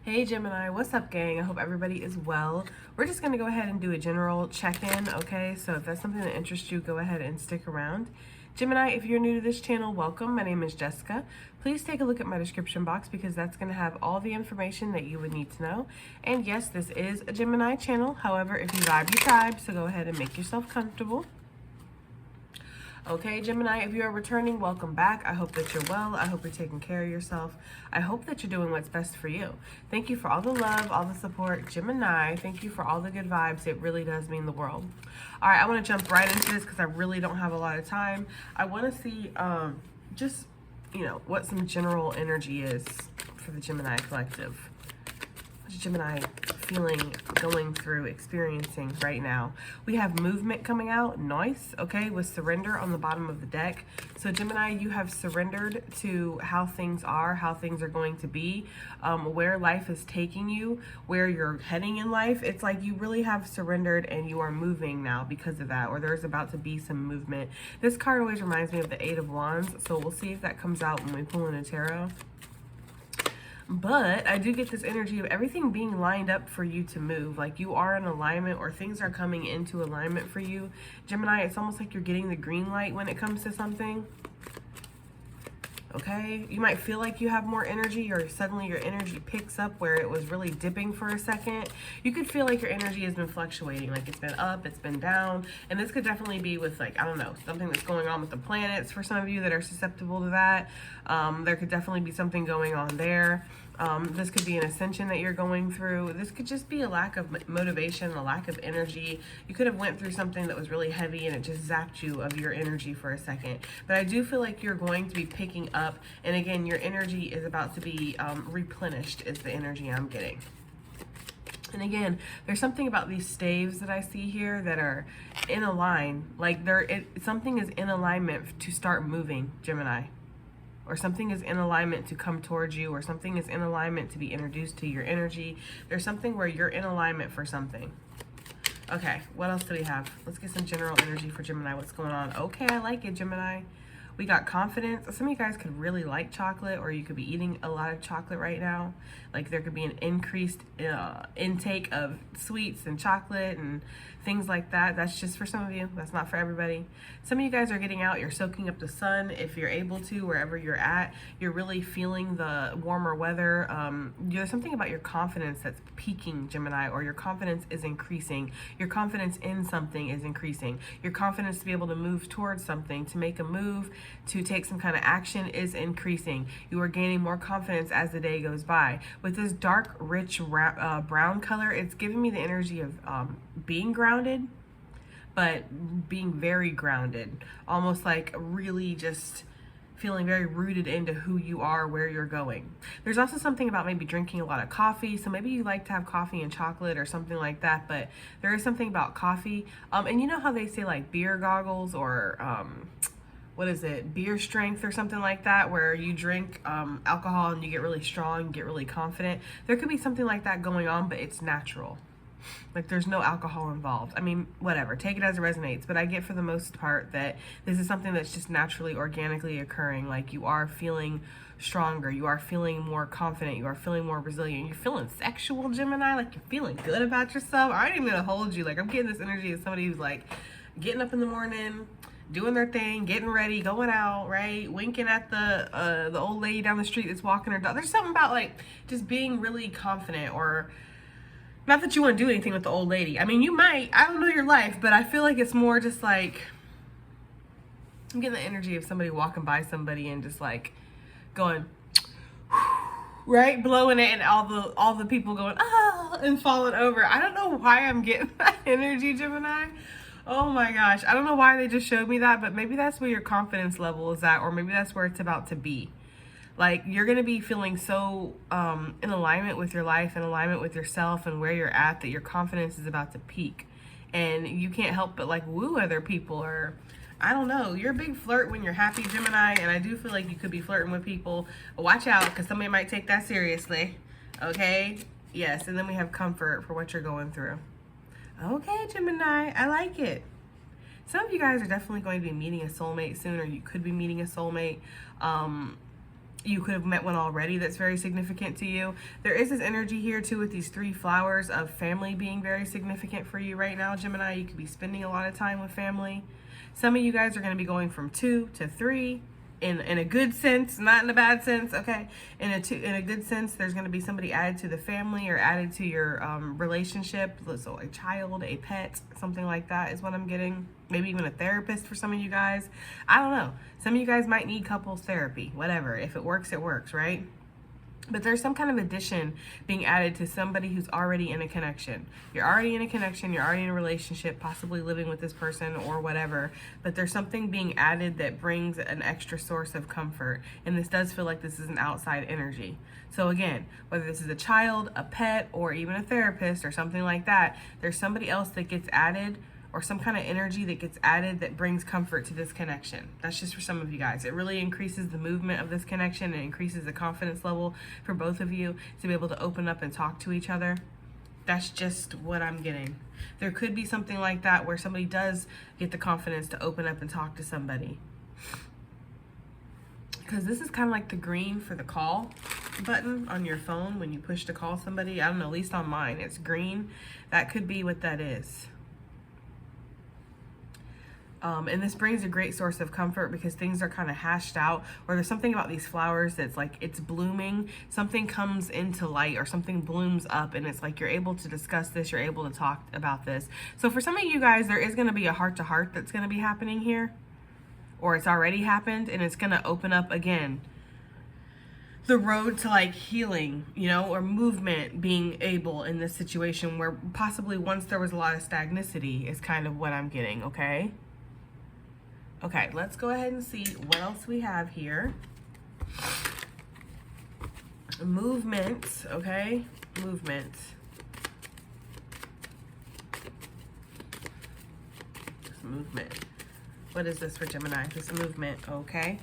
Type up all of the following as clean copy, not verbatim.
Hey Gemini, what's up gang? I hope everybody is well. We're just going to go ahead and do a general check-in, okay? So if that's something that interests you, go ahead and stick around. Gemini, if you're new to this channel, welcome. My name is Jessica. Please take a look at my description box because that's going to have all the information that you would need to know. And yes, this is a Gemini channel. However, if you vibe, you tribe, so go ahead and make yourself comfortable. Okay, Gemini, if you are returning, welcome back. I hope that you're well. I hope you're taking care of yourself. I hope that you're doing what's best for you. Thank you for all the love, all the support. Gemini, thank you for all the good vibes. It really does mean the world. All right, I want to jump right into this because I really don't have a lot of time. I want to see just, what some general energy is for the Gemini collective. What's Gemini feeling, going through, experiencing right now? We have movement coming out, nice, okay, with surrender on the bottom of the deck. So Gemini, you have surrendered to how things are going to be, where life is taking you, where you're heading in life. It's like you really have surrendered and you are moving now because of that, or there's about to be some movement. This card always reminds me of the Eight of Wands, so we'll see if that comes out when we pull in a tarot. But I do get this energy of everything being lined up for you to move. Like you are in alignment or things are coming into alignment for you. Gemini, it's almost like you're getting the green light when it comes to something. Okay, you might feel like you have more energy or suddenly your energy picks up where it was really dipping for a second. You could feel like your energy has been fluctuating, like it's been up, it's been down. And this could definitely be with like, I don't know, something that's going on with the planets for some of you that are susceptible to that. There could definitely be something going on there. This could be an ascension that you're going through. This could just be a lack of motivation, a lack of energy. You could have went through something that was really heavy and it just zapped you of your energy for a second. But I do feel like you're going to be picking up. And again, your energy is about to be replenished is the energy I'm getting. And again, there's something about these staves that I see here that are in a line. Like something is in alignment to start moving, Gemini. Or something is in alignment to come towards you, or something is in alignment to be introduced to your energy. There's something where you're in alignment for something. Okay, what else do we have? Let's get some general energy for Gemini. What's going on? Okay, I like it, Gemini. We got confidence. Some of you guys could really like chocolate, or you could be eating a lot of chocolate right now. Like there could be an increased intake of sweets and chocolate and things like that. That's just for some of you. That's not for everybody. Some of you guys are getting out. You're soaking up the sun if you're able to, wherever you're at. You're really feeling the warmer weather. There's something about your confidence that's peaking, Gemini, or your confidence is increasing. Your confidence in something is increasing. Your confidence to be able to move towards something, to make a move, to take some kind of action is increasing. You are gaining more confidence as the day goes by. With this dark, rich brown color, it's giving me the energy of being grounded, but being very grounded. Almost like really just feeling very rooted into who you are, where you're going. There's also something about maybe drinking a lot of coffee. So maybe you like to have coffee and chocolate or something like that, but there is something about coffee. And you know how they say like beer goggles or what is it, beer strength or something like that, where you drink alcohol and you get really strong, get really confident. There could be something like that going on, but it's natural. Like there's no alcohol involved. I mean, whatever, take it as it resonates, but I get for the most part that this is something that's just naturally, organically occurring. Like you are feeling stronger, you are feeling more confident, you are feeling more resilient, you're feeling sexual, Gemini, like you're feeling good about yourself. I ain't even gonna hold you. Like I'm getting this energy of somebody who's like getting up in the morning, doing their thing, getting ready, going out, right? Winking at the old lady down the street that's walking her dog. There's something about like just being really confident, or not that you want to do anything with the old lady. I mean, you might. I don't know your life, but I feel like it's more just like I'm getting the energy of somebody walking by somebody and just like going, right, blowing it, and all the people going ah and falling over. I don't know why I'm getting that energy, Gemini. Oh my gosh, I don't know why they just showed me that, but maybe that's where your confidence level is at, or maybe that's where it's about to be. Like you're going to be feeling so in alignment with your life, in alignment with yourself and where you're at, that your confidence is about to peak. And you can't help but like woo other people, or I don't know. You're a big flirt when you're happy, Gemini, and I do feel like you could be flirting with people. Watch out, because somebody might take that seriously. Okay? Yes, and then we have comfort for what you're going through. Okay, Gemini, I like it. Some of you guys are definitely going to be meeting a soulmate soon, or you could be meeting a soulmate. You could have met one already that's very significant to you. There is this energy here too with these 3 flowers of family being very significant for you right now, Gemini. You could be spending a lot of time with family. Some of you guys are going to be going from 2 to 3 in a good sense, not in a bad sense, okay? In a good sense, there's going to be somebody added to the family or added to your relationship. So a child, a pet, something like that is what I'm getting. Maybe even a therapist for some of you guys. I don't know. Some of you guys might need couples therapy, whatever. If it works, right? But there's some kind of addition being added to somebody who's already in a connection. You're already in a connection, you're already in a relationship, possibly living with this person or whatever. But there's something being added that brings an extra source of comfort. And this does feel like this is an outside energy. So again, whether this is a child, a pet, or even a therapist or something like that, there's somebody else that gets added, or some kind of energy that gets added that brings comfort to this connection. That's just for some of you guys. It really increases the movement of this connection. It increases the confidence level for both of you to be able to open up and talk to each other. That's just what I'm getting. There could be something like that where somebody does get the confidence to open up and talk to somebody. Because this is kind of like the green for the call button on your phone when you push to call somebody. I don't know, at least on mine, it's green. That could be what that is. And this brings a great source of comfort because things are kind of hashed out, or there's something about these flowers that's like it's blooming. Something comes into light or something blooms up, and it's like you're able to discuss this, you're able to talk about this. So for some of you guys, there is going to be a heart-to-heart that's going to be happening here, or it's already happened, and it's going to open up again the road to like healing, you know, or movement being able in this situation where possibly once there was a lot of stagnicity is kind of what I'm getting, okay? Okay, let's go ahead and see what else we have here. Movement, okay? Movement. This movement. What is this for Gemini? This movement, okay?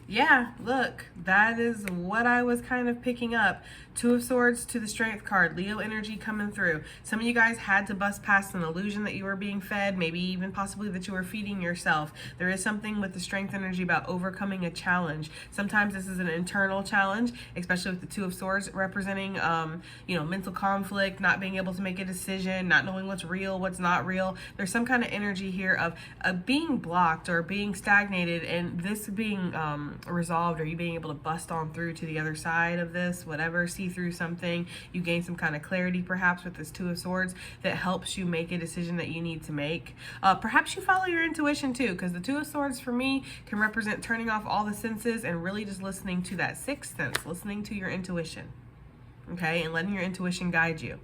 Yeah, look, that is what I was kind of picking up. 2 of Swords to the Strength card. Leo energy coming through. Some of you guys had to bust past an illusion that you were being fed, maybe even possibly that you were feeding yourself. There is something with the Strength energy about overcoming a challenge. Sometimes this is an internal challenge, especially with the 2 of Swords representing, you know, mental conflict, not being able to make a decision, not knowing what's real, what's not real. There's some kind of energy here of being blocked or being stagnated, and this being resolved, or you being able to bust on through to the other side of this, whatever, see through something. You gain some kind of clarity perhaps with this 2 of Swords that helps you make a decision that you need to make. Perhaps you follow your intuition too, because the 2 of Swords for me can represent turning off all the senses and really just listening to that 6th sense, listening to your intuition, okay, and letting your intuition guide you.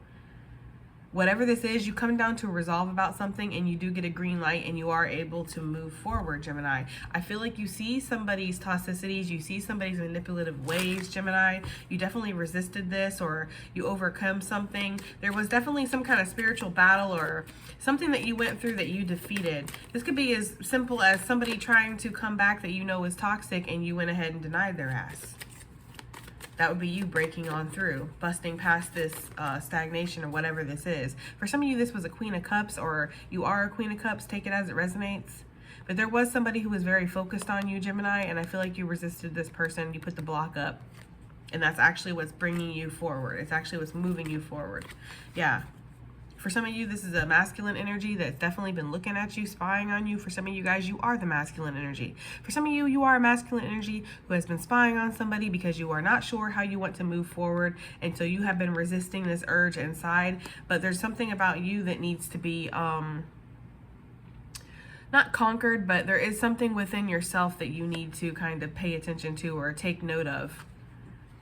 Whatever this is, you come down to a resolve about something and you do get a green light and you are able to move forward, Gemini. I feel like you see somebody's toxicities, you see somebody's manipulative ways, Gemini. You definitely resisted this, or you overcome something. There was definitely some kind of spiritual battle or something that you went through that you defeated. This could be as simple as somebody trying to come back that you know is toxic and you went ahead and denied their ass. That would be you breaking on through, busting past this stagnation or whatever this is. For some of you, this was a Queen of Cups, or you are a Queen of Cups. Take it as it resonates. But there was somebody who was very focused on you, Gemini, and I feel like you resisted this person. You put the block up, and that's actually what's bringing you forward. It's actually what's moving you forward. Yeah. For some of you, this is a masculine energy that's definitely been looking at you, spying on you. For some of you guys, you are the masculine energy. For some of you, you are a masculine energy who has been spying on somebody because you are not sure how you want to move forward. And so you have been resisting this urge inside. But there's something about you that needs to be not conquered, but there is something within yourself that you need to kind of pay attention to or take note of.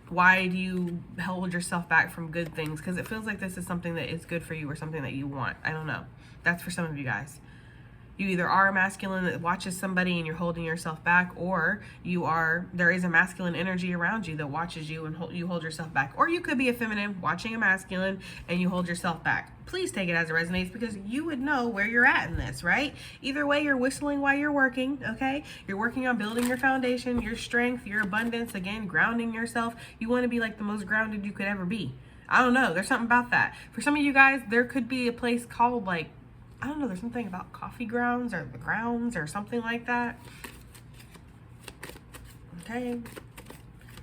Why do you hold yourself back from good things? Because it feels like this is something that is good for you or something that you want. I don't know. That's for some of you guys. You either are a masculine that watches somebody and you're holding yourself back, or there is a masculine energy around you that watches you and you hold yourself back. Or you could be a feminine watching a masculine and you hold yourself back. Please take it as it resonates, because you would know where you're at in this, right? Either way, you're whistling while you're working, okay? You're working on building your foundation, your strength, your abundance, again, grounding yourself. You want to be like the most grounded you could ever be. I don't know. There's something about that. For some of you guys, there could be a place called, like, I don't know, there's something about coffee grounds or the grounds or something like that. Okay.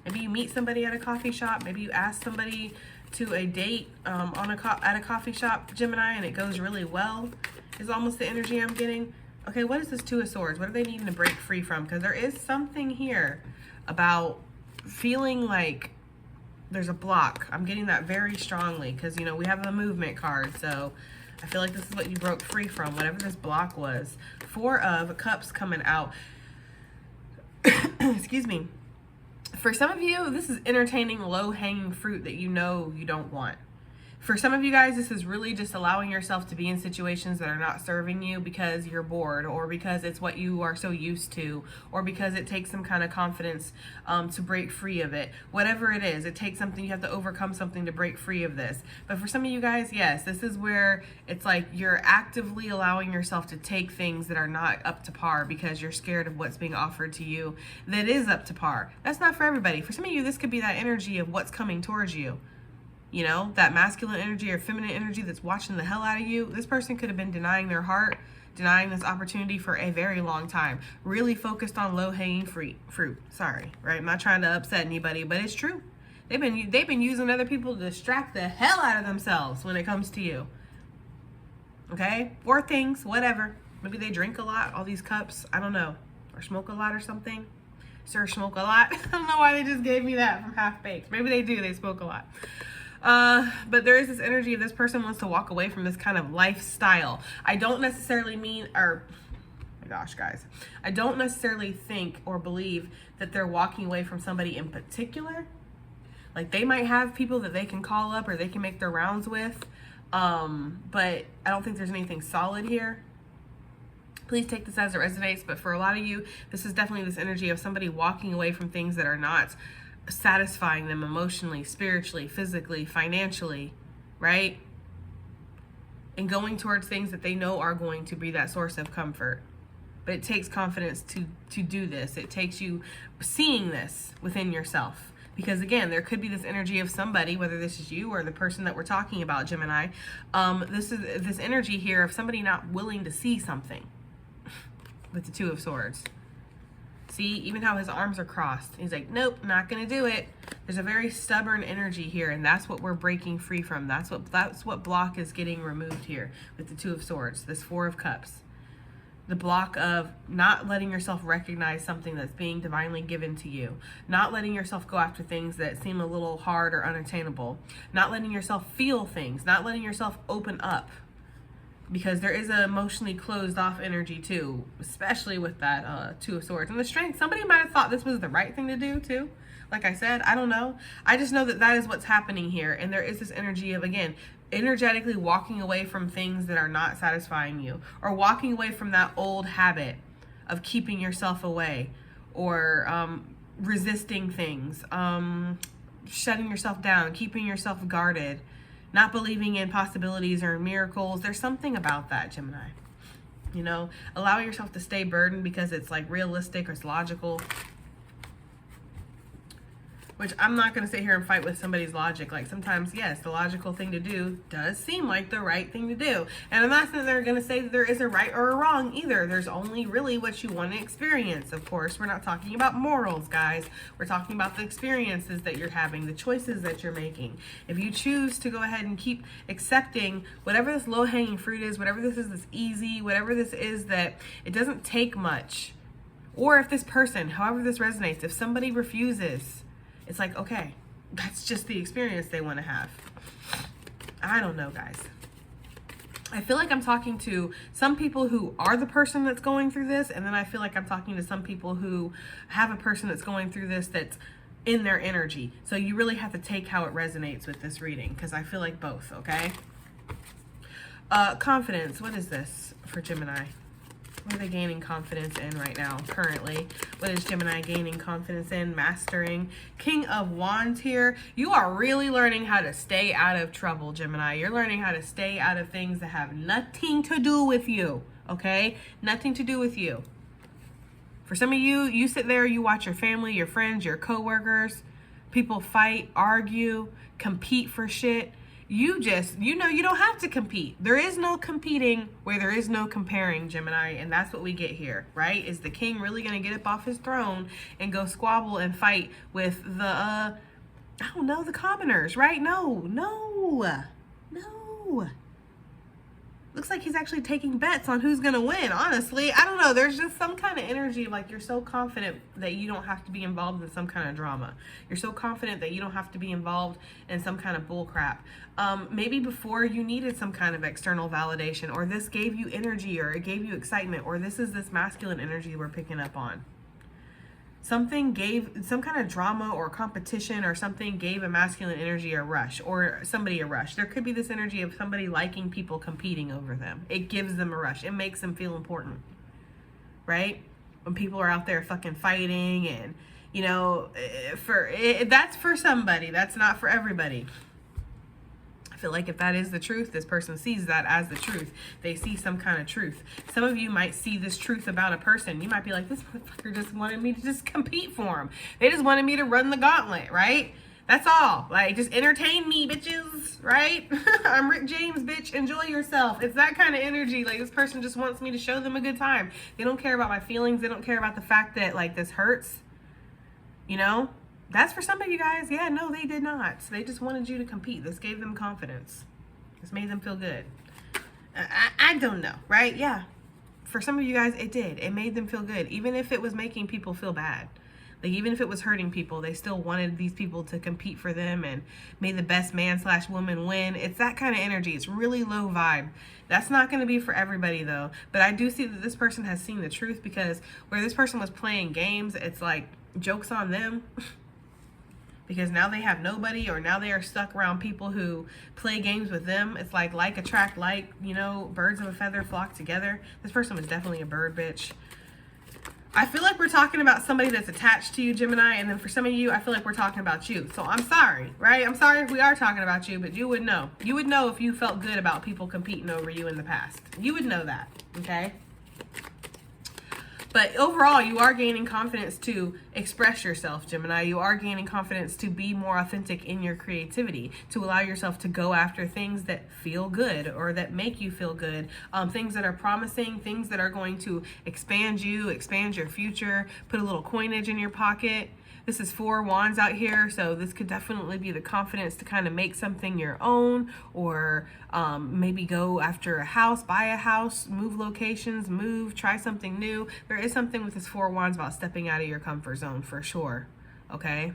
Maybe you meet somebody at a coffee shop. Maybe you ask somebody to a date at a coffee shop, Gemini, and it goes really well, is almost the energy I'm getting. Okay, what is this Two of Swords? What are they needing to break free from? Because there is something here about feeling like there's a block. I'm getting that very strongly because, you know, we have the movement card. So I feel like this is what you broke free from, whatever this block was. Four of Cups coming out. Excuse me. For some of you, this is entertaining low-hanging fruit that you know you don't want. For some of you guys, this is really just allowing yourself to be in situations that are not serving you because you're bored, or because it's what you are so used to, or because it takes some kind of confidence to break free of it. Whatever it is, it takes something, you have to overcome something to break free of this. But for some of you guys, yes, this is where it's like you're actively allowing yourself to take things that are not up to par because you're scared of what's being offered to you that is up to par. That's not for everybody. For some of you, this could be that energy of what's coming towards you. You know, that masculine energy or feminine energy that's watching the hell out of you. This person could have been denying their heart, denying this opportunity for a very long time. Really focused on low-hanging fruit. Sorry, right? I'm not trying to upset anybody, but it's true. They've been using other people to distract the hell out of themselves when it comes to you. Okay? Or things, whatever. Maybe they drink a lot, all these cups. I don't know. Or smoke a lot or something. Sir, smoke a lot. I don't know why they just gave me that from Half Baked. Maybe they do. They smoke a lot. But there is this energy of this person wants to walk away from this kind of lifestyle. I don't necessarily mean, or, oh my gosh, guys, I don't necessarily think or believe that they're walking away from somebody in particular. Like, they might have people that they can call up or they can make their rounds with, but I don't think there's anything solid here. Please take this as it resonates, but for a lot of you, this is definitely this energy of somebody walking away from things that are not satisfying them emotionally, spiritually, physically, financially, right? And going towards things that they know are going to be that source of comfort. But it takes confidence to do this. It takes you seeing this within yourself. Because again, there could be this energy of somebody, whether this is you or the person that we're talking about, Gemini. This is this energy here of somebody not willing to see something with the Two of Swords. See, even how his arms are crossed. He's like, nope, not gonna do it. There's a very stubborn energy here, and that's what we're breaking free from. That's what block is getting removed here with the Two of Swords, this Four of Cups. The block of not letting yourself recognize something that's being divinely given to you. Not letting yourself go after things that seem a little hard or unattainable. Not letting yourself feel things. Not letting yourself open up. Because there is an emotionally closed off energy too, especially with that Two of Swords. And the Strength, somebody might have thought this was the right thing to do too. Like I said, I don't know. I just know that that is what's happening here. And there is this energy of, again, energetically walking away from things that are not satisfying you. Or walking away from that old habit of keeping yourself away. Or resisting things. Shutting yourself down. Keeping yourself guarded. Not believing in possibilities or miracles. There's something about that, Gemini. You know, allowing yourself to stay burdened because it's like realistic or it's logical. Which I'm not going to sit here and fight with somebody's logic. Like sometimes, yes, the logical thing to do does seem like the right thing to do. And I'm not saying they're going to say that there is a right or a wrong either. There's only really what you want to experience. Of course, we're not talking about morals, guys. We're talking about the experiences that you're having, the choices that you're making. If you choose to go ahead and keep accepting whatever this low-hanging fruit is, whatever this is that's easy, whatever this is that it doesn't take much. Or if this person, however this resonates, if somebody refuses, it's like, okay, that's just the experience they want to have. I don't know, guys. I feel like I'm talking to some people who are the person that's going through this, and then I feel like I'm talking to some people who have a person that's going through this that's in their energy. So you really have to take how it resonates with this reading, because I feel like both, okay? Confidence. What is this for Gemini? What are they gaining confidence in right now, currently? What is Gemini gaining confidence in? Mastering. King of Wands here. You are really learning how to stay out of trouble, Gemini. You're learning how to stay out of things that have nothing to do with you, okay? Nothing to do with you. For some of you, you sit there, you watch your family, your friends, your coworkers, people fight, argue, compete for shit. You just, you know, you don't have to compete. There is no competing where there is no comparing, Gemini. And that's what we get here, right? Is the king really going to get up off his throne and go squabble and fight with the, I don't know, the commoners, right? No. Looks like he's actually taking bets on who's going to win, honestly. I don't know. There's just some kind of energy like you're so confident that you don't have to be involved in some kind of drama. You're so confident that you don't have to be involved in some kind of bull crap. Maybe before you needed some kind of external validation, or this gave you energy, or it gave you excitement, or this is this masculine energy we're picking up on. Something gave, some kind of drama or competition or something gave a masculine energy a rush, or somebody a rush. There could be this energy of somebody liking people competing over them. It gives them a rush. It makes them feel important, right? When people are out there fucking fighting and, you know, that's for somebody. That's not for everybody. I feel like if that is the truth, this person sees that as the truth. They see some kind of truth. Some of you might see this truth about a person. You might be like, this motherfucker just wanted me to just compete for him. They just wanted me to run the gauntlet, right? That's all. Like, just entertain me, bitches, right? I'm Rick James, bitch. Enjoy yourself. It's that kind of energy. Like, this person just wants me to show them a good time. They don't care about my feelings. They don't care about the fact that, like, this hurts. You know? That's for some of you guys. Yeah, no, they did not. They just wanted you to compete. This gave them confidence. This made them feel good. I don't know, right? Yeah. For some of you guys, it did. It made them feel good. Even if it was making people feel bad. Like, even if it was hurting people, they still wanted these people to compete for them and may the best man/woman win. It's that kind of energy. It's really low vibe. That's not going to be for everybody, though. But I do see that this person has seen the truth, because where this person was playing games, it's like, joke's on them. Because now they have nobody, or now they are stuck around people who play games with them. It's like attract like, you know, birds of a feather flock together. This person was definitely a bird bitch. I feel like we're talking about somebody that's attached to you, Gemini, and then for some of you, I feel like we're talking about you. So I'm sorry, right? I'm sorry if we are talking about you, but you would know. You would know if you felt good about people competing over you in the past. You would know that, okay? But overall, you are gaining confidence to express yourself, Gemini. You are gaining confidence to be more authentic in your creativity, to allow yourself to go after things that feel good or that make you feel good, things that are promising, things that are going to expand you, expand your future, put a little coinage in your pocket. This is 4 wands out here, so this could definitely be the confidence to kind of make something your own, or maybe go after a house, buy a house, move locations, try something new. There is something with this 4 wands about stepping out of your comfort zone for sure, okay?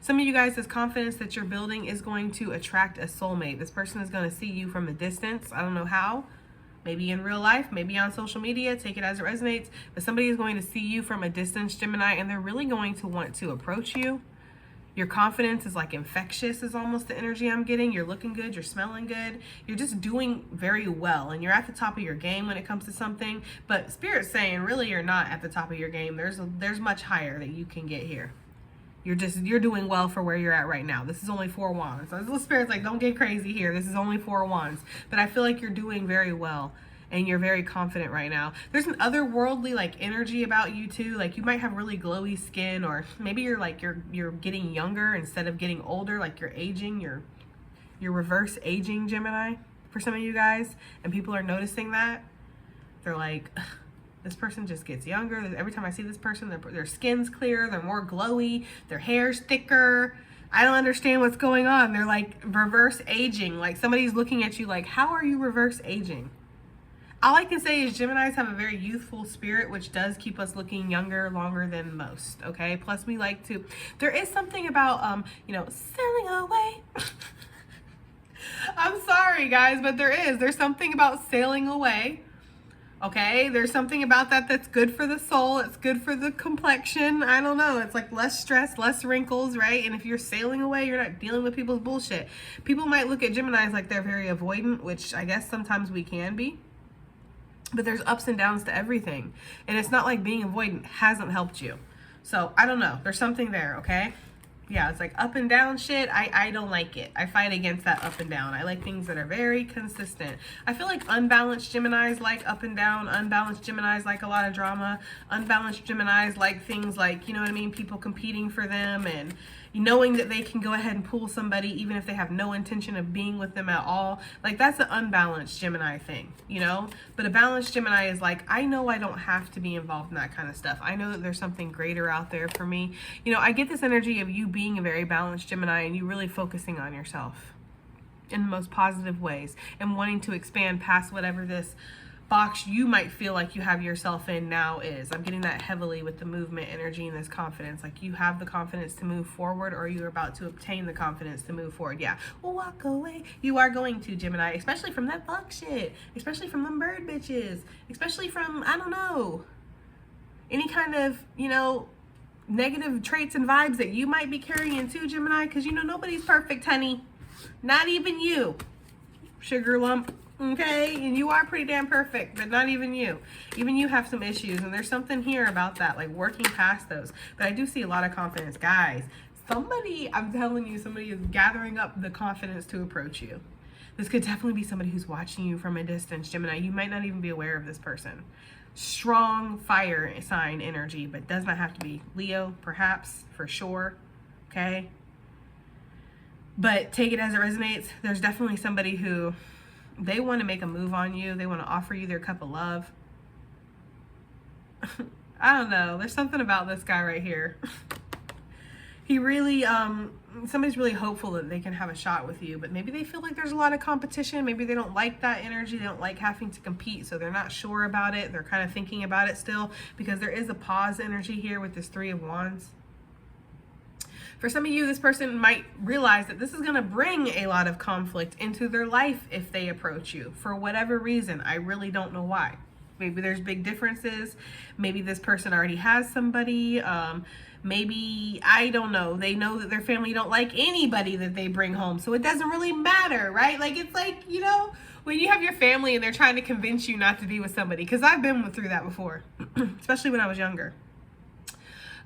Some of you guys, this confidence that you're building is going to attract a soulmate. This person is going to see you from a distance. I don't know how. Maybe in real life, maybe on social media, take it as it resonates. But somebody is going to see you from a distance, Gemini, and they're really going to want to approach you. Your confidence is like infectious, is almost the energy I'm getting. You're looking good, you're smelling good. You're just doing very well, and you're at the top of your game when it comes to something. But Spirit's saying, really, you're not at the top of your game. There's much higher that you can get here. You're doing well for where you're at right now. This is only 4 wands. So the Spirit's like, don't get crazy here. This is only 4 wands. But I feel like you're doing very well, and you're very confident right now. There's an otherworldly like energy about you too. Like, you might have really glowy skin, or maybe you're getting younger instead of getting older. Like, you're aging. You're reverse aging, Gemini, for some of you guys, and people are noticing that. They're like, this person just gets younger. Every time I see this person, their skin's clearer, they're more glowy, their hair's thicker. I don't understand what's going on. They're like reverse aging. Like, somebody's looking at you like, how are you reverse aging? All I can say is Geminis have a very youthful spirit, which does keep us looking younger longer than most, okay? Plus, we like to, there is something about, you know, sailing away. I'm sorry, guys, but there's something about sailing away. Okay, there's something about that that's good for the soul. It's good for the complexion. I don't know. It's like less stress, less wrinkles, right? And if you're sailing away, you're not dealing with people's bullshit. People might look at Geminis like they're very avoidant, which I guess sometimes we can be. But there's ups and downs to everything. And it's not like being avoidant hasn't helped you. So I don't know. There's something there, okay? Yeah, it's like up and down shit. I don't like it. I fight against that up and down. I like things that are very consistent. I feel like unbalanced Geminis like up and down. Unbalanced Geminis like a lot of drama. Unbalanced Geminis like things like, you know what I mean, people competing for them and, knowing that they can go ahead and pull somebody even if they have no intention of being with them at all. Like, that's an unbalanced Gemini thing, you know? But a balanced Gemini is like, I know I don't have to be involved in that kind of stuff. I know that there's something greater out there for me. You know, I get this energy of you being a very balanced Gemini and you really focusing on yourself in the most positive ways and wanting to expand past whatever this box you might feel like you have yourself in now is. I'm getting that heavily with the movement energy and this confidence. Like, you have the confidence to move forward, or you're about to obtain the confidence to move forward. Yeah, well, walk away. You are going to, Gemini, especially from that fuck shit, especially from them bird bitches, especially from, I don't know, any kind of, you know, negative traits and vibes that you might be carrying too, Gemini, because you know nobody's perfect, honey. Not even you, sugar lump. Okay, and you are pretty damn perfect, but not even you. Even you have some issues, and there's something here about that, like working past those. But I do see a lot of confidence. Guys, somebody, I'm telling you, somebody is gathering up the confidence to approach you. This could definitely be somebody who's watching you from a distance, Gemini. You might not even be aware of this person. Strong fire sign energy, but does not have to be. Leo, perhaps, for sure, okay? But take it as it resonates. There's definitely somebody who, they want to make a move on you. They want to offer you their cup of love. I don't know. There's something about this guy right here. He really, somebody's really hopeful that they can have a shot with you, but maybe they feel like there's a lot of competition. Maybe they don't like that energy. They don't like having to compete, so they're not sure about it. They're kind of thinking about it still, because there is a pause energy here with this Three of Wands. For some of you, this person might realize that this is going to bring a lot of conflict into their life if they approach you for whatever reason. I really don't know why. Maybe there's big differences. Maybe this person already has somebody. Maybe, I don't know, they know that their family don't like anybody that they bring home, so it doesn't really matter, right? Like, it's like, you know, when you have your family and they're trying to convince you not to be with somebody, because I've been through that before, especially when I was younger.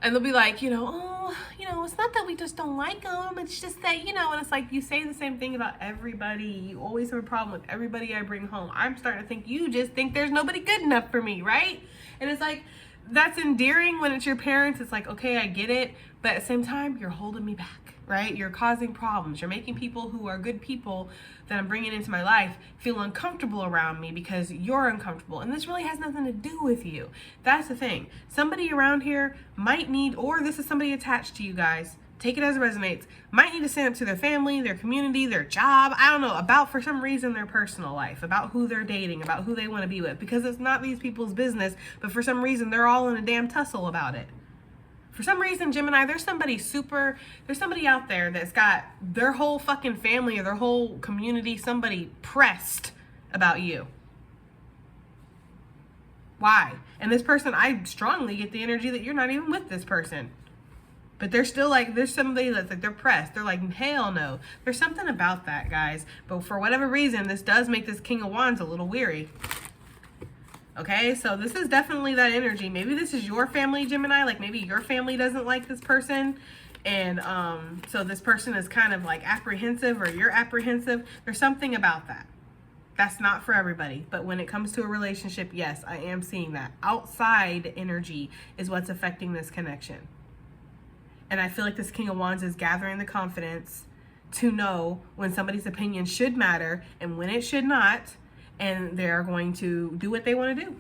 And they'll be like, you know, oh, you know, it's not that we just don't like them. It's just that, you know, and it's like, you say the same thing about everybody. You always have a problem with everybody I bring home. I'm starting to think you just think there's nobody good enough for me, right? And it's like, that's endearing when it's your parents. It's like, okay, I get it. But at the same time, you're holding me back, right? You're causing problems. You're making people who are good people that I'm bringing into my life feel uncomfortable around me because you're uncomfortable. And this really has nothing to do with you. That's the thing. Somebody around here might need, or this is somebody attached to you guys, take it as it resonates, might need to stand up to their family, their community, their job, I don't know, about, for some reason, their personal life, about who they're dating, about who they want to be with, because it's not these people's business, but for some reason, they're all in a damn tussle about it. For some reason, Gemini, there's somebody out there that's got their whole fucking family or their whole community, somebody pressed about you. Why? And this person, I strongly get the energy that you're not even with this person. But they're still like, there's somebody that's like, they're pressed. They're like, hell no. There's something about that, guys. But for whatever reason, this does make this King of Wands a little weary. Okay, so this is definitely that energy. Maybe this is your family, Gemini. Like, maybe your family doesn't like this person. And so this person is kind of like apprehensive, or you're apprehensive. There's something about that. That's not for everybody. But when it comes to a relationship, yes, I am seeing that. Outside energy is what's affecting this connection. And I feel like this King of Wands is gathering the confidence to know when somebody's opinion should matter and when it should not. And they're going to do what they want to do.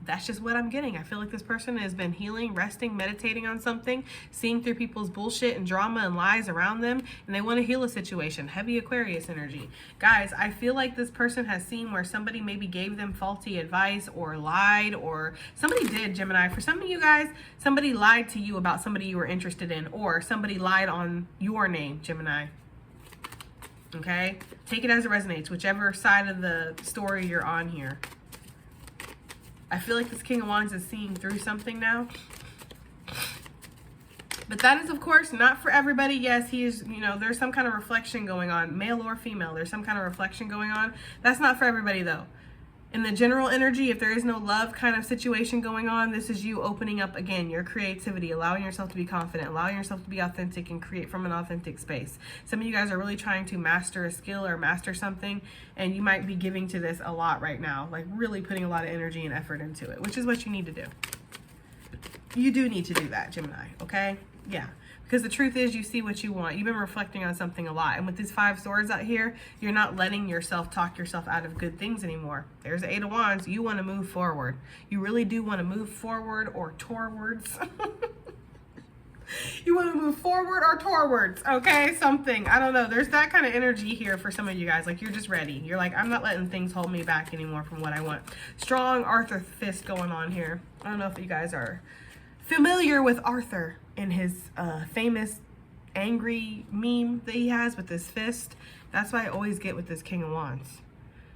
That's just what I'm getting. I feel like this person has been healing, resting, meditating on something, seeing through people's bullshit and drama and lies around them, and they want to heal a situation. Heavy Aquarius energy. Guys, I feel like this person has seen where somebody maybe gave them faulty advice or lied, or somebody did, Gemini. For some of you guys, somebody lied to you about somebody you were interested in, or somebody lied on your name, Gemini. Okay? Take it as it resonates, whichever side of the story you're on here. I feel like this King of Wands is seeing through something now. But that is, of course, not for everybody. Yes, he is, you know, there's some kind of reflection going on, male or female. There's some kind of reflection going on. That's not for everybody, though. In the general energy, if there is no love kind of situation going on, this is you opening up, again, your creativity, allowing yourself to be confident, allowing yourself to be authentic and create from an authentic space. Some of you guys are really trying to master a skill or master something, and you might be giving to this a lot right now, like really putting a lot of energy and effort into it, which is what you need to do. You do need to do that, Gemini, okay? Yeah, Because the truth is, you see what you want. You've been reflecting on something a lot. And with these 5 swords out here, you're not letting yourself talk yourself out of good things anymore. There's the 8 of Wands. You want to move forward. You really do want to move forward or towards. You want to move forward or towards, okay? Something. I don't know. There's that kind of energy here for some of you guys. Like, you're just ready. You're like, I'm not letting things hold me back anymore from what I want. Strong Arthur fist going on here. I don't know if you guys are familiar with Arthur and his famous angry meme that he has with his fist. That's what I always get with this King of Wands.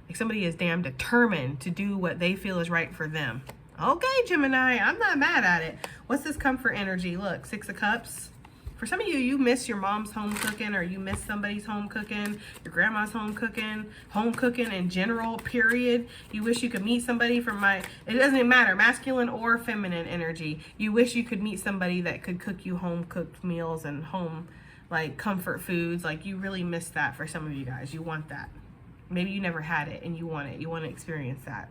Like, somebody is damn determined to do what they feel is right for them. Okay, Gemini, I'm not mad at it. What's this comfort energy? Look, 6 of Cups. For some of you, you miss your mom's home cooking, or you miss somebody's home cooking, your grandma's home cooking in general, period. You wish you could meet somebody from it doesn't matter, masculine or feminine energy. You wish you could meet somebody that could cook you home cooked meals and home, like, comfort foods. Like, you really miss that for some of you guys. You want that. Maybe you never had it and you want it. You want to experience that.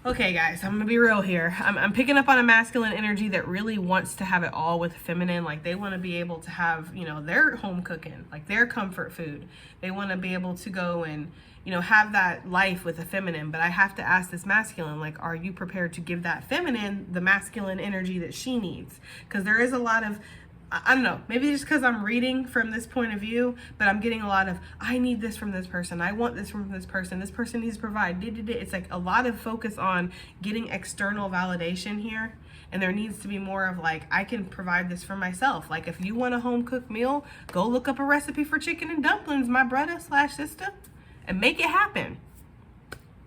Okay, guys, I'm gonna be real here. I'm picking up on a masculine energy that really wants to have it all with feminine. Like, they want to be able to have, you know, their home cooking, like their comfort food. They want to be able to go and, you know, have that life with a feminine. But I have to ask this masculine, like, are you prepared to give that feminine the masculine energy that she needs? Because there is a lot of, I don't know, maybe just because I'm reading from this point of view, but I'm getting a lot of, I need this from this person. I want this from this person. This person needs to provide. It's like a lot of focus on getting external validation here. And there needs to be more of like, I can provide this for myself. Like, if you want a home cooked meal, go look up a recipe for chicken and dumplings, my brother/sister, and make it happen.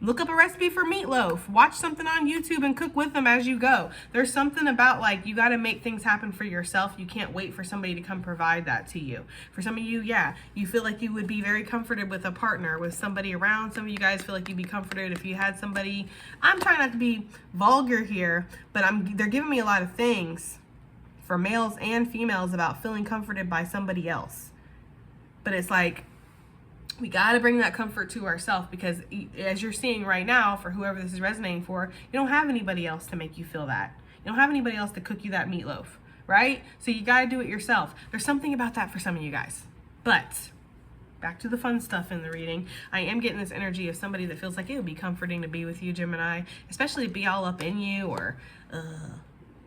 Look up a recipe for meatloaf. Watch something on YouTube and cook with them as you go. There's something about, like, you got to make things happen for yourself. You can't wait for somebody to come provide that to you. For some of you, yeah, you feel like you would be very comforted with a partner, with somebody around. Some of you guys feel like you'd be comforted if you had somebody. I'm trying not to be vulgar here, but they're giving me a lot of things for males and females about feeling comforted by somebody else. But it's like, we got to bring that comfort to ourselves, because as you're seeing right now, for whoever this is resonating for, you don't have anybody else to make you feel that. You don't have anybody else to cook you that meatloaf, right? So you got to do it yourself. There's something about that for some of you guys. But back to the fun stuff in the reading. I am getting this energy of somebody that feels like it would be comforting to be with you, Gemini, especially be all up in you, or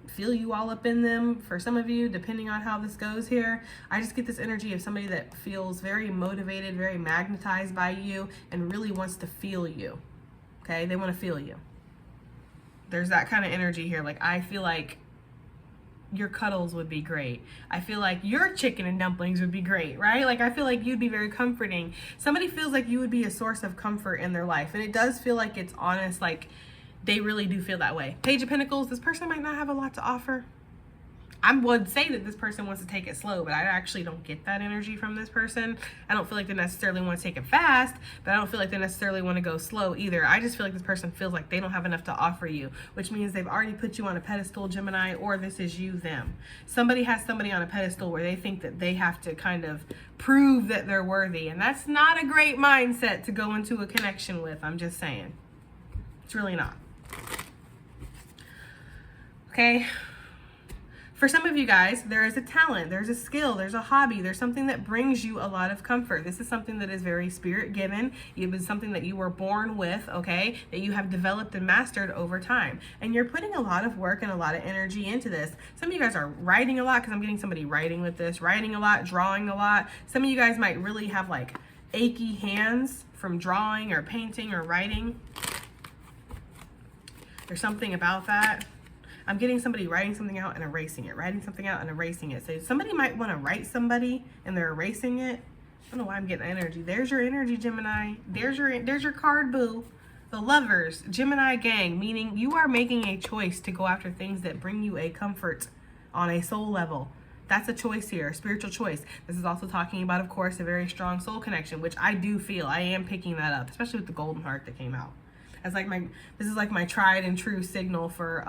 feel you all up in them. For some of you, depending on how this goes here, I just get this energy of somebody that feels very motivated, very magnetized by you, and really wants to feel you. Okay, they want to feel you. There's that kind of energy here. Like, I feel like your cuddles would be great. I feel like your chicken and dumplings would be great, right? Like, I feel like you'd be very comforting. Somebody feels like you would be a source of comfort in their life, and it does feel like it's honest. Like, they really do feel that way. Page of Pentacles, this person might not have a lot to offer. I would say that this person wants to take it slow, but I actually don't get that energy from this person. I don't feel like they necessarily want to take it fast, but I don't feel like they necessarily want to go slow either. I just feel like this person feels like they don't have enough to offer you, which means they've already put you on a pedestal, Gemini, or this is you, them. Somebody has somebody on a pedestal where they think that they have to kind of prove that they're worthy, and that's not a great mindset to go into a connection with. I'm just saying. It's really not. Okay, for some of you guys, there is a talent, there's a skill, there's a hobby, there's something that brings you a lot of comfort. This is something that is very spirit given. It was something that you were born with, okay, that you have developed and mastered over time. And you're putting a lot of work and a lot of energy into this. Some of you guys are writing a lot, because I'm getting somebody writing with this, writing a lot, drawing a lot. Some of you guys might really have like achy hands from drawing or painting or writing. There's something about that. I'm getting somebody writing something out and erasing it, writing something out and erasing it. So somebody might want to write somebody and they're erasing it. I don't know why I'm getting energy. There's your energy, Gemini. There's your card, boo. The Lovers, Gemini gang, meaning you are making a choice to go after things that bring you a comfort on a soul level. That's a choice here, a spiritual choice. This is also talking about, of course, a very strong soul connection, which I do feel. I am picking that up, especially with the golden heart that came out. As like this is like my tried and true signal for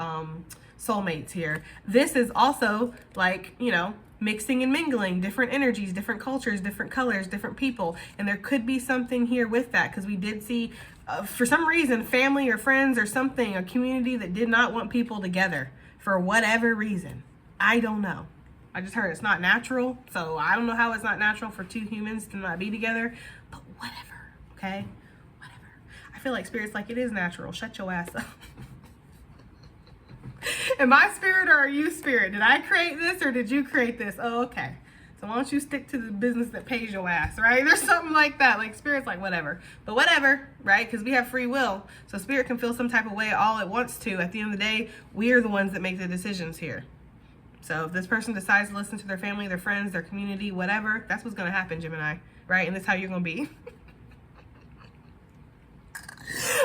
soulmates here. This is also like, you know, mixing and mingling, different energies, different cultures, different colors, different people. And there could be something here with that, because we did see, for some reason, family or friends or something, a community that did not want people together for whatever reason. I don't know. I just heard it's not natural. So I don't know how it's not natural for two humans to not be together. But whatever, okay? Whatever. I feel like Spirit's like, it is natural. Shut your ass up. Am I Spirit or are you Spirit? Did I create this or did you create this? Oh, okay. So why don't you stick to the business that pays your ass, right? There's something like that. Like Spirit's like, whatever. But whatever, right? Because we have free will. So Spirit can feel some type of way all it wants to. At the end of the day, we're the ones that make the decisions here. So if this person decides to listen to their family, their friends, their community, whatever, that's what's going to happen, Gemini, right? And that's how you're going to be.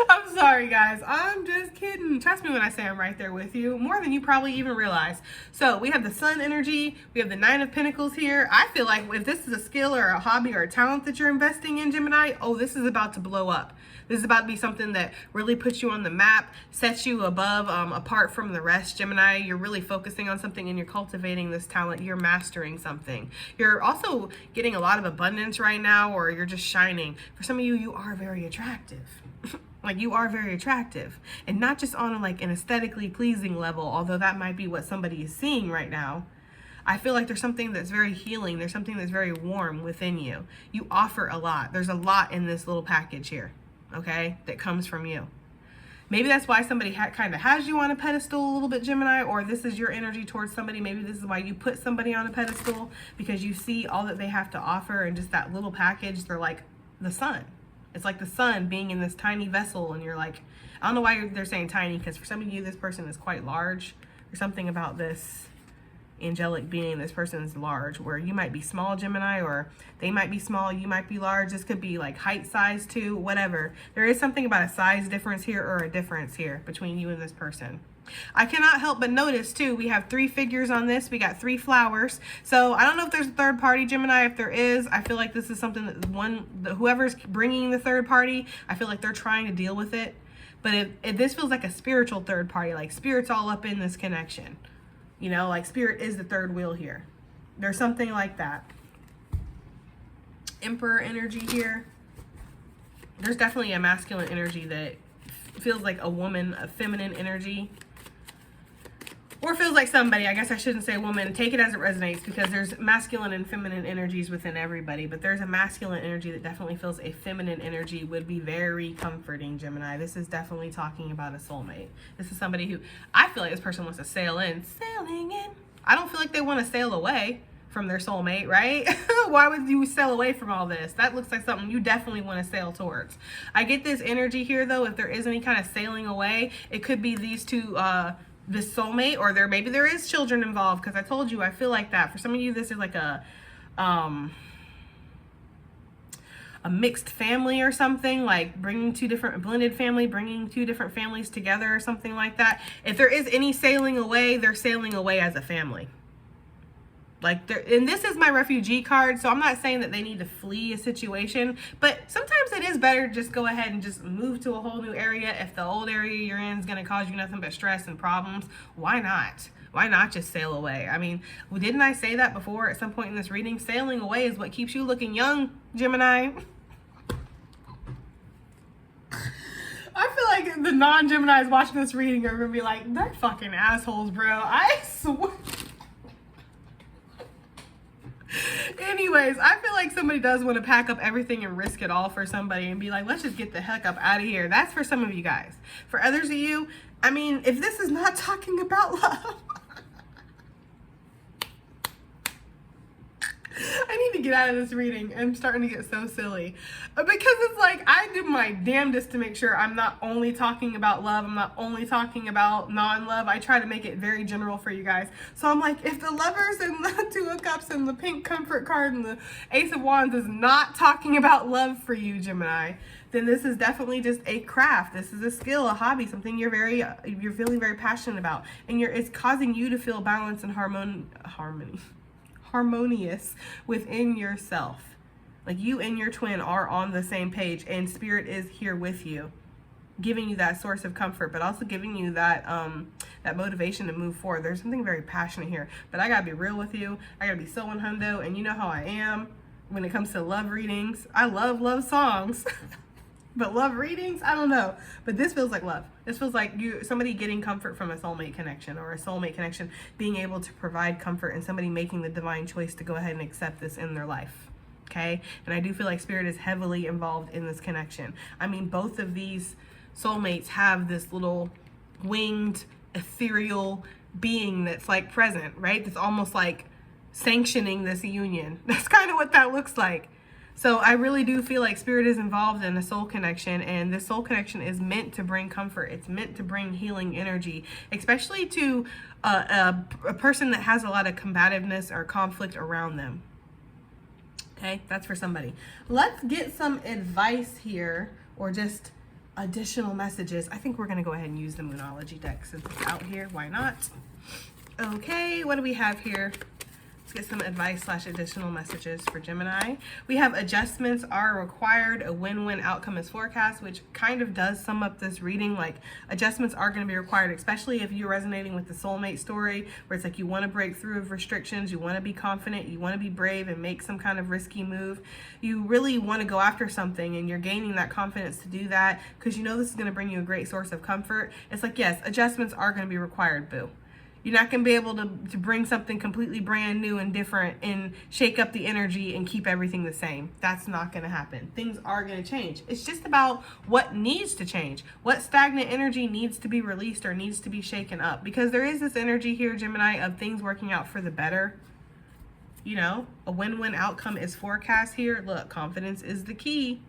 I'm sorry, guys. I'm just kidding. Trust me when I say I'm right there with you, more than you probably even realize. So we have the Sun energy. We have the Nine of Pentacles here. I feel like if this is a skill or a hobby or a talent that you're investing in, Gemini, oh, this is about to blow up. This is about to be something that really puts you on the map, sets you above, apart from the rest, Gemini. You're really focusing on something and you're cultivating this talent. You're mastering something. You're also getting a lot of abundance right now, or you're just shining. For some of you, you are very attractive. Like you are very attractive, and not just on like an aesthetically pleasing level, although that might be what somebody is seeing right now. I feel like there's something that's very healing. There's something that's very warm within you. You offer a lot. There's a lot in this little package here, okay, that comes from you. Maybe that's why somebody kind of has you on a pedestal a little bit, Gemini, or this is your energy towards somebody. Maybe this is why you put somebody on a pedestal, because you see all that they have to offer, and just that little package, they're like the sun. It's like the sun being in this tiny vessel, and you're like, I don't know why they're saying tiny, because for some of you, this person is quite large. There's something about this angelic being, this person is large, where you might be small, Gemini, or they might be small, you might be large. This could be like height, size too, whatever. There is something about a size difference here, or a difference here between you and this person. I cannot help but notice too, we have 3 figures on this. We got 3 flowers. So I don't know if there's a third party, Gemini. If there is, I feel like this is something that whoever's bringing the third party, I feel like they're trying to deal with it. But if this feels like a spiritual third party, like Spirit's all up in this connection. You know, like Spirit is the third wheel here. There's something like that. Emperor energy here. There's definitely a masculine energy that feels like a woman, a feminine energy. Or feels like somebody, I guess I shouldn't say woman, take it as it resonates, because there's masculine and feminine energies within everybody, but there's a masculine energy that definitely feels a feminine energy would be very comforting, Gemini. This is definitely talking about a soulmate. This is somebody who, I feel like this person wants to sail in. Sailing in. I don't feel like they want to sail away from their soulmate, right? Why would you sail away from all this? That looks like something you definitely want to sail towards. I get this energy here, though. If there is any kind of sailing away, it could be these two, this soulmate, or maybe there is children involved, because I told you I feel like that. For some of you, this is like a mixed family or something, like bringing blended family, bringing 2 different families together or something like that. If there is any sailing away, they're sailing away as a family. Like, and this is my refugee card, so I'm not saying that they need to flee a situation, but sometimes it is better to just go ahead and just move to a whole new area. If the old area you're in is going to cause you nothing but stress and problems, why not? Why not just sail away? I mean, didn't I say that before at some point in this reading? Sailing away is what keeps you looking young, Gemini. I feel like the non-Geminis watching this reading are going to be like, they're fucking assholes, bro. I swear. Anyways, I feel like somebody does want to pack up everything and risk it all for somebody and be like, let's just get the heck up out of here. That's for some of you guys. For others of you, I mean, if this is not talking about love, I need to get out of this reading. I'm starting to get so silly. Because it's like, I do my damnedest to make sure I'm not only talking about love. I'm not only talking about non-love. I try to make it very general for you guys. So I'm like, if the Lovers and the 2 of Cups and the pink comfort card and the Ace of Wands is not talking about love for you, Gemini, then this is definitely just a craft. This is a skill, a hobby, something you're feeling very passionate about. And it's causing you to feel balance and harmonious within yourself. Like you and your twin are on the same page, and Spirit is here with you, giving you that source of comfort, but also giving you that that motivation to move forward. There's something very passionate here, but I gotta be real with you. I gotta be so hundo, and you know how I am when it comes to love readings. I love songs. But love readings, I don't know. But this feels like love. This feels like somebody getting comfort from a soulmate connection, or a soulmate connection being able to provide comfort, and somebody making the divine choice to go ahead and accept this in their life. Okay? And I do feel like spirit is heavily involved in this connection. I mean, both of these soulmates have this little winged, ethereal being that's like present, right? That's almost like sanctioning this union. That's kind of what that looks like. So I really do feel like spirit is involved in a soul connection, and this soul connection is meant to bring comfort. It's meant to bring healing energy, especially to a person that has a lot of combativeness or conflict around them. Okay, that's for somebody. Let's get some advice here, or just additional messages. I think we're going to go ahead and use the Moonology deck since it's out here. Why not? Okay, what do we have here? Let's get some advice / additional messages for Gemini. We have adjustments are required. A win-win outcome is forecast, which kind of does sum up this reading. Like, adjustments are going to be required, especially if you're resonating with the soulmate story, where it's like you want to break through of restrictions, you want to be confident, you want to be brave and make some kind of risky move. You really want to go after something, and you're gaining that confidence to do that because you know this is going to bring you a great source of comfort. It's like, yes, adjustments are going to be required, boo. You're not going to be able to bring something completely brand new and different and shake up the energy and keep everything the same. That's not going to happen. Things are going to change. It's just about what needs to change. What stagnant energy needs to be released or needs to be shaken up. Because there is this energy here, Gemini, of things working out for the better. You know, a win-win outcome is forecast here. Look, confidence is the key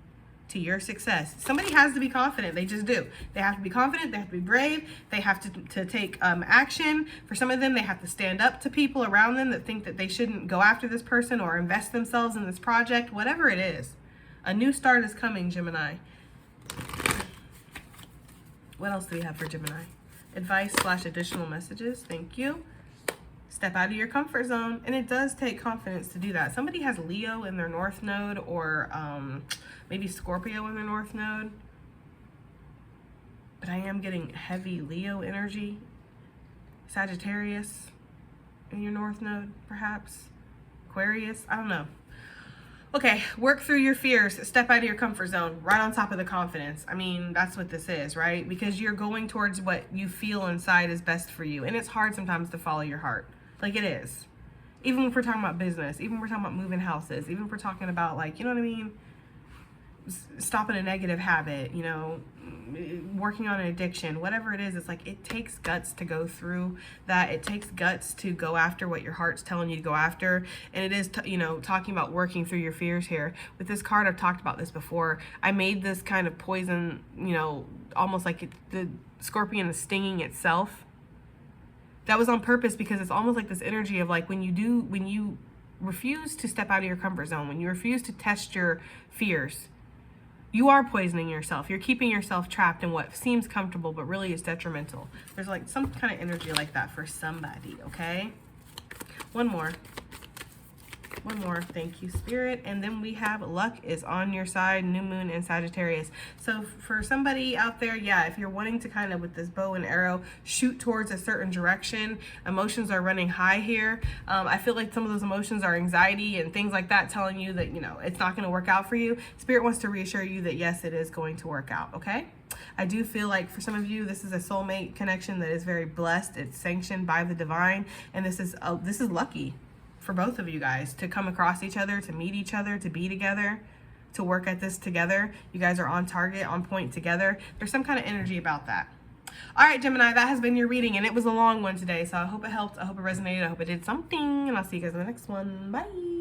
to your success. Somebody has to be confident. They just do. They have to be confident. They have to be brave. They have to take action. For some of them, they have to stand up to people around them that think that they shouldn't go after this person or invest themselves in this project. Whatever it is, a new start is coming, Gemini. What else do we have for Gemini? Advice / additional messages. Thank you. Step out of your comfort zone, and it does take confidence to do that. Somebody has Leo in their north node, or maybe Scorpio in their north node, but I am getting heavy Leo energy. Sagittarius in your north node, perhaps Aquarius, I don't know. Okay, work through your fears, step out of your comfort zone, right on top of the confidence. I mean, that's what this is, right? Because you're going towards what you feel inside is best for you, and it's hard sometimes to follow your heart. Like, it is. Even if we're talking about business, even if we're talking about moving houses, even if we're talking about, like, you know what I mean? Stopping a negative habit, you know, working on an addiction, whatever it is, it's like it takes guts to go through that. It takes guts to go after what your heart's telling you to go after. And it is, you know, talking about working through your fears here. With this card, I've talked about this before. I made this kind of poison, you know, almost like the scorpion is stinging itself. That was on purpose because it's almost like this energy of like when you refuse to step out of your comfort zone, when you refuse to test your fears, you are poisoning yourself. You're keeping yourself trapped in what seems comfortable, but really is detrimental. There's like some kind of energy like that for somebody, okay? One more. Thank you, Spirit. And then we have luck is on your side, new moon in Sagittarius. So for somebody out there, yeah, if you're wanting to kind of with this bow and arrow shoot towards a certain direction, emotions are running high here. I feel like some of those emotions are anxiety and things like that, telling you that, you know, it's not going to work out for you. Spirit wants to reassure you that yes, it is going to work out, okay? I do feel like for some of you, this is a soulmate connection that is very blessed. It's sanctioned by the divine, and this is lucky for both of you guys to come across each other, to meet each other, to be together, to work at this together. You guys are on target, on point together. There's some kind of energy about that. All right, Gemini, that has been your reading, and it was a long one today, so I hope it helped. I hope it resonated. I hope it did something, and I'll see you guys in the next one. Bye.